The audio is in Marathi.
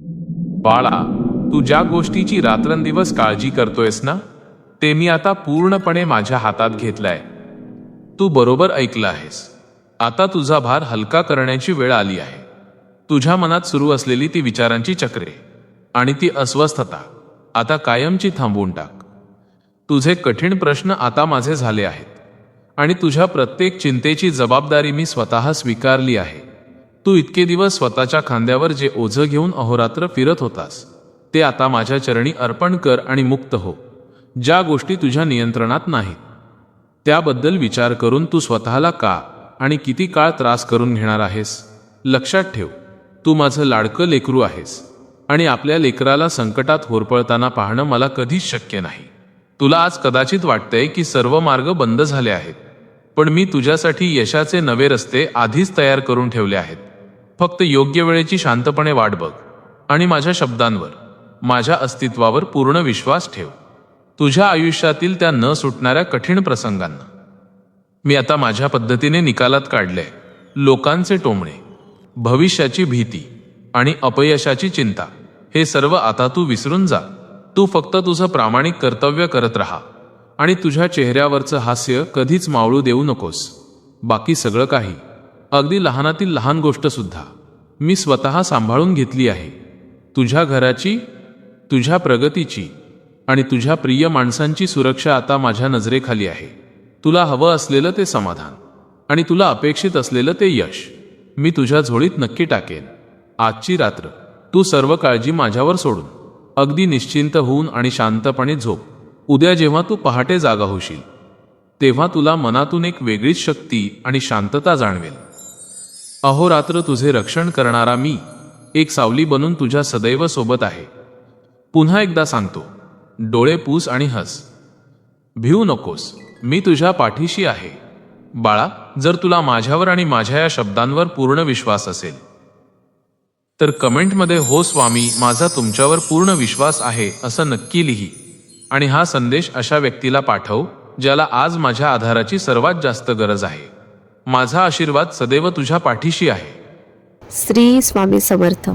बाळा, तू ज्या गोष्टीची रात्रंदिवस काळजी करतोयस ना, ते मी आता पूर्णपणे माझ्या हातात घेतलंय. तू बरोबर ऐकलं आहेस. आता तुझा भार हलका करण्याची वेळ आली आहे. तुझ्या मनात सुरू असलेली ती विचारांची चक्रे आणि ती अस्वस्थता आता कायमची थांबवून टाक. तुझे कठीण प्रश्न आता माझे झाले आहेत आणि तुझ्या प्रत्येक चिंतेची जबाबदारी मी स्वतः स्वीकारली आहे. तू इतके दिवस स्वतःच्या खांद्यावर जे ओझं घेऊन अहोरात्र फिरत होतास, ते आता माझ्या चरणी अर्पण कर आणि मुक्त हो. ज्या गोष्टी तुझ्या नियंत्रणात नाहीत, त्याबद्दल विचार करून तू स्वतःला का आणि किती काळ त्रास करून घेणार आहेस? लक्षात ठेव, तू माझं लाडकं लेकरू आहेस आणि आपल्या लेकराला संकटात होरपळताना पाहणं मला कधीच शक्य नाही. तुला आज कदाचित वाटतंय की सर्व मार्ग बंद झाले आहेत, पण मी तुझ्यासाठी यशाचे नवे रस्ते आधीच तयार करून ठेवले आहेत. फक्त योग्य वेळेची शांतपणे वाट बघ आणि माझ्या शब्दांवर, माझ्या अस्तित्वावर पूर्ण विश्वास ठेव. तुझ्या आयुष्यातील त्या न सुटणाऱ्या कठीण प्रसंगांना मी आता माझ्या पद्धतीने निकालात काढले. लोकांचे टोमणे, भविष्याची भीती आणि अपयशाची चिंता, हे सर्व आता तू विसरून जा. तू फक्त तुझं प्रामाणिक कर्तव्य करत राहा आणि तुझ्या चेहऱ्यावरचं हास्य कधीच मावळू देऊ नकोस. बाकी सगळं काही, अगदी लहानातील लहान गोष्ट सुद्धा, मी स्वतः सांभाळून घेतली आहे. तुझ्या घराची, तुझ्या प्रगतीची आणि तुझ्या प्रिय माणसांची सुरक्षा आता माझ्या नजरेखाली आहे. तुला हवं असलेलं ते समाधान आणि तुला अपेक्षित असलेलं ते यश मी तुझ्या झोळीत नक्की टाकेन. आजची रात्र तू सर्व काळजी माझ्यावर सोडून अगदी निश्चिंत होऊन आणि शांतपणे झोप. उद्या जेव्हा तू पहाटे जागा होशील, तेव्हा तुला मनातून एक वेगळीच शक्ती आणि शांतता जाणवेल. अहोरात्र तुझे रक्षण करणारा मी, एक सावली बनून तुझ्या सदैव सोबत आहे. पुन्हा एकदा सांगतो, डोळे पुस आणि हस. भिवू नकोस, मी तुझ्या पाठीशी आहे. बाळा, जर तुला माझ्यावर आणि माझ्या या शब्दांवर पूर्ण विश्वास असेल, तर कमेंटमध्ये "हो स्वामी, माझा तुमच्यावर पूर्ण विश्वास आहे" असं नक्की लिही. आणि हा संदेश अशा व्यक्तीला पाठव ज्याला आज माझ्या आधाराची सर्वात जास्त गरज आहे. माझा आशीर्वाद सदैव तुझ्या पाठीशी आहे. श्री स्वामी समर्थ.